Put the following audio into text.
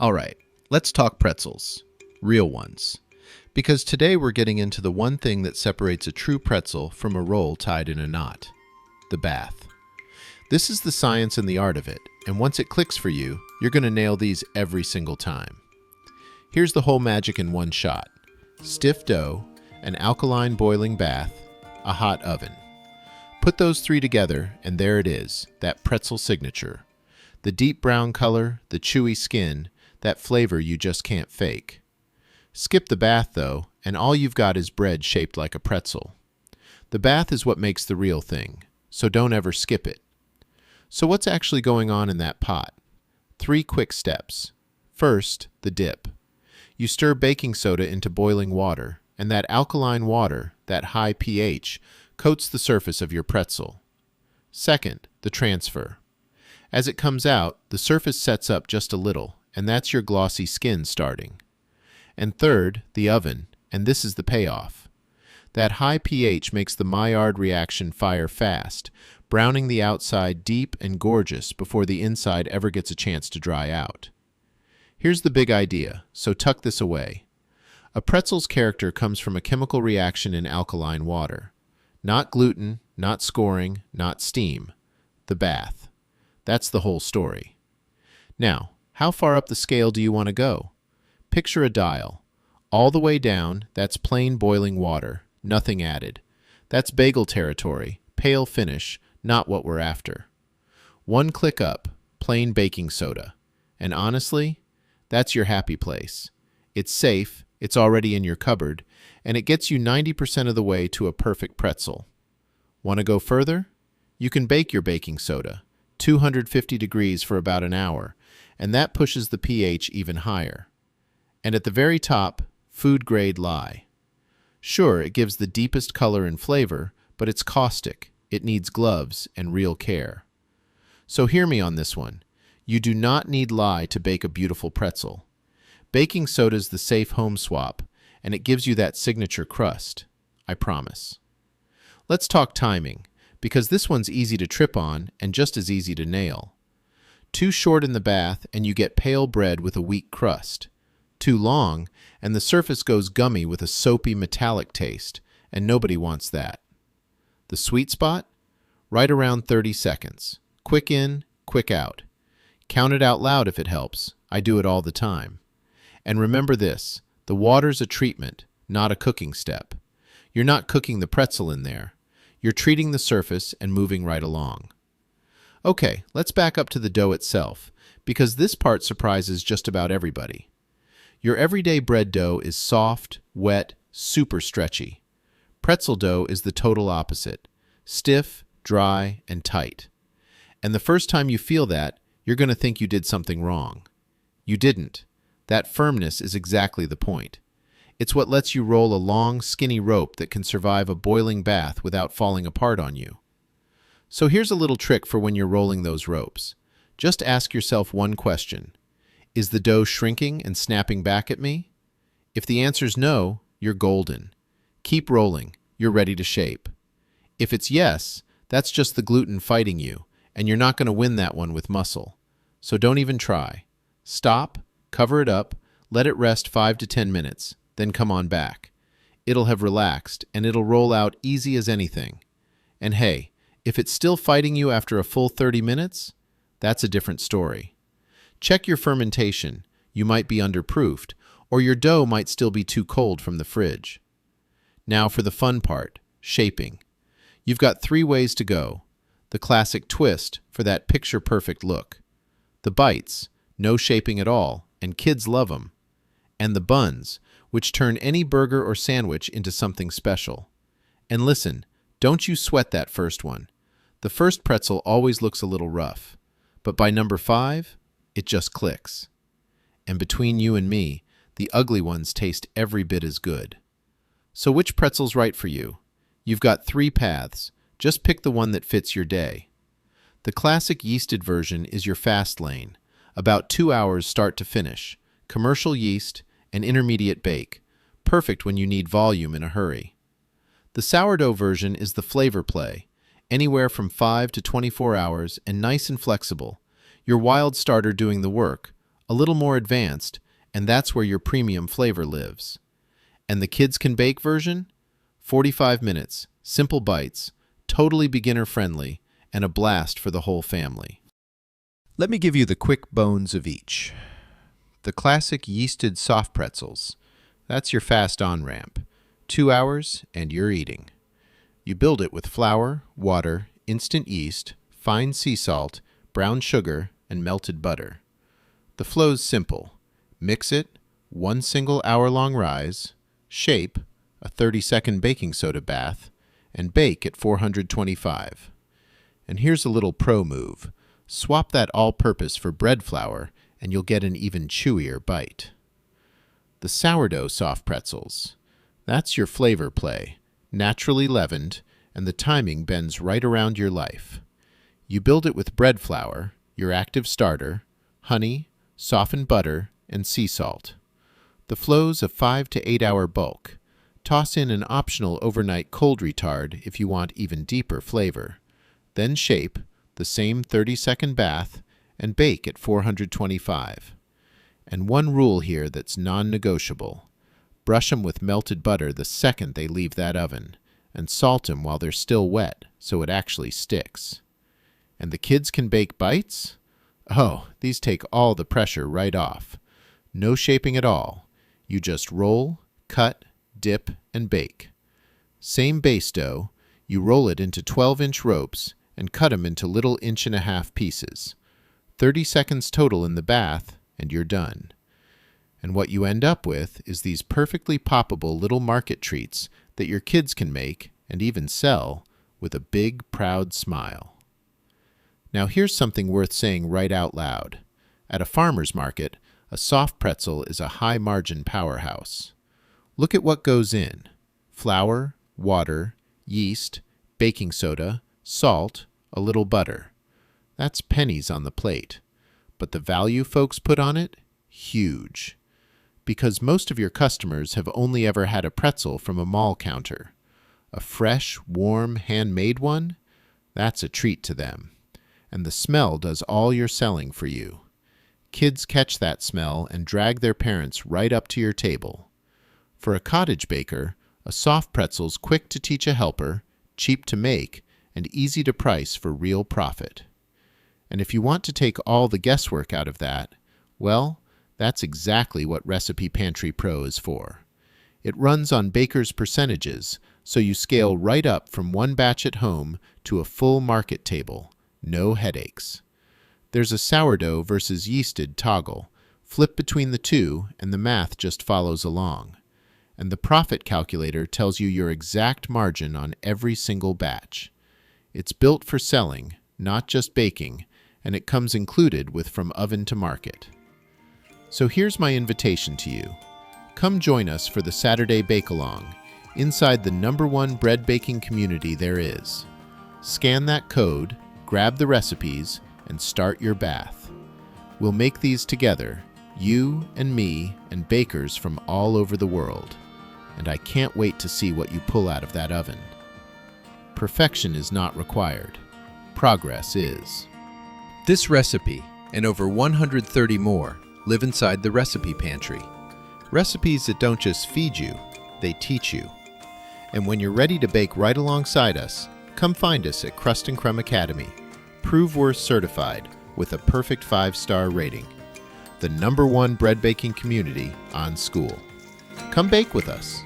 All right, let's talk pretzels. Real ones. Because today we're getting into the one thing that separates a true pretzel from a roll tied in a knot: the bath. This is the science and the art of it, and once it clicks for you, you're going to nail these every single time. Here's the whole magic in one shot: stiff dough, an alkaline boiling bath, a hot oven. Put those three together, and there it is, that pretzel signature. The deep brown color, the chewy skin, that flavor you just can't fake. Skip the bath, though, and all you've got is bread shaped like a pretzel. The bath is what makes the real thing, so don't ever skip it. So what's actually going on in that pot? 3 quick steps. First, the dip. You stir baking soda into boiling water, and that alkaline water, that high pH, coats the surface of your pretzel. Second, the transfer. As it comes out, the surface sets up just a little, and that's your glossy skin starting. And third, the oven, and this is the payoff. That high pH makes the Maillard reaction fire fast, browning the outside deep and gorgeous before the inside ever gets a chance to dry out. Here's the big idea, so tuck this away. A pretzel's character comes from a chemical reaction in alkaline water. Not gluten, not scoring, not steam. The bath. That's the whole story. Now, how far up the scale do you want to go? Picture a dial. All the way down, that's plain boiling water, nothing added. That's bagel territory, pale finish, not what we're after. 1 click up, plain baking soda. And honestly, that's your happy place. It's safe, it's already in your cupboard, and it gets you 90% of the way to a perfect pretzel. Want to go further? You can bake your baking soda, 250 degrees for about an hour, and that pushes the pH even higher. And at the very top, food-grade lye. Sure, it gives the deepest color and flavor, but it's caustic. It needs gloves and real care. So hear me on this one. You do not need lye to bake a beautiful pretzel. Baking soda's the safe home swap, and it gives you that signature crust. I promise. Let's talk timing, because this one's easy to trip on and just as easy to nail. Too short in the bath and you get pale bread with a weak crust. Too long, and the surface goes gummy with a soapy metallic taste, and nobody wants that. The sweet spot? Right around 30 seconds. Quick in, quick out. Count it out loud if it helps. I do it all the time. And remember this, the water's a treatment, not a cooking step. You're not cooking the pretzel in there. You're treating the surface and moving right along. Okay, let's back up to the dough itself, because this part surprises just about everybody. Your everyday bread dough is soft, wet, super stretchy. Pretzel dough is the total opposite: stiff, dry, and tight. And the first time you feel that, you're going to think you did something wrong. You didn't. That firmness is exactly the point. It's what lets you roll a long, skinny rope that can survive a boiling bath without falling apart on you. So here's a little trick for when you're rolling those ropes. Just ask yourself one question. Is the dough shrinking and snapping back at me? If the answer's no, you're golden. Keep rolling. You're ready to shape. If it's yes, that's just the gluten fighting you, and you're not going to win that one with muscle. So don't even try. Stop, cover it up, let it rest 5 to 10 minutes, then come on back. It'll have relaxed, and it'll roll out easy as anything. And hey, if it's still fighting you after a full 30 minutes, that's a different story. Check your fermentation. You might be underproofed, or your dough might still be too cold from the fridge. Now for the fun part, shaping. You've got 3 ways to go. The classic twist for that picture-perfect look. The bites, no shaping at all, and kids love them. And the buns, which turn any burger or sandwich into something special. And listen, don't you sweat that first one. The first pretzel always looks a little rough, but by number 5, it just clicks. And between you and me, the ugly ones taste every bit as good. So which pretzel's right for you? You've got 3 paths. Just pick the one that fits your day. The classic yeasted version is your fast lane. About 2 hours start to finish. Commercial yeast and intermediate bake. Perfect when you need volume in a hurry. The sourdough version is the flavor play. Anywhere from 5 to 24 hours and nice and flexible. Your wild starter doing the work, a little more advanced, and that's where your premium flavor lives. And the kids can bake version? 45 minutes, simple bites, totally beginner-friendly, and a blast for the whole family. Let me give you the quick bones of each. The classic yeasted soft pretzels. That's your fast on-ramp. 2 hours, and you're eating. You build it with flour, water, instant yeast, fine sea salt, brown sugar, and melted butter. The flow's simple. Mix it, 1 single hour-long rise, shape, a 30-second baking soda bath, and bake at 425. And here's a little pro move. Swap that all-purpose for bread flour, and you'll get an even chewier bite. The sourdough soft pretzels. That's your flavor play, naturally leavened, and the timing bends right around your life. You build it with bread flour, your active starter, honey, softened butter, and sea salt. The flow's a 5 to 8 hour bulk. Toss in an optional overnight cold retard if you want even deeper flavor. Then shape, the same 30-second bath, and bake at 425. And one rule here that's non-negotiable. Brush them with melted butter the second they leave that oven, and salt them while they're still wet so it actually sticks. And the kids can bake bites? Oh, these take all the pressure right off. No shaping at all. You just roll, cut, dip, and bake. Same base dough, you roll it into 12-inch ropes and cut them into little 1.5-inch pieces. 30 seconds total in the bath, and you're done. And what you end up with is these perfectly poppable little market treats that your kids can make and even sell with a big, proud smile. Now here's something worth saying right out loud. At a farmer's market, a soft pretzel is a high-margin powerhouse. Look at what goes in. Flour, water, yeast, baking soda, salt, a little butter. That's pennies on the plate. But the value folks put on it? Huge. Because most of your customers have only ever had a pretzel from a mall counter. A fresh, warm, handmade one? That's a treat to them. And the smell does all your selling for you. Kids catch that smell and drag their parents right up to your table. For a cottage baker, a soft pretzel's quick to teach a helper, cheap to make, and easy to price for real profit. And if you want to take all the guesswork out of that, well, that's exactly what Recipe Pantry Pro is for. It runs on baker's percentages, so you scale right up from one batch at home to a full market table. No headaches. There's a sourdough versus yeasted toggle. Flip between the two, and the math just follows along. And the profit calculator tells you your exact margin on every single batch. It's built for selling, not just baking, and it comes included with from oven to market. So here's my invitation to you. Come join us for the Saturday Bake-Along, inside the #1 bread baking community there is. Scan that code, grab the recipes, and start your bath. We'll make these together, you and me and bakers from all over the world. And I can't wait to see what you pull out of that oven. Perfection is not required. Progress is. This recipe, and over 130 more, live inside the Recipe Pantry. Recipes that don't just feed you, they teach you. And when you're ready to bake right alongside us, come find us at Crust and Crumb Academy. Prove Worth certified with a perfect 5-star rating. The #1 bread baking community on Skool. Come bake with us.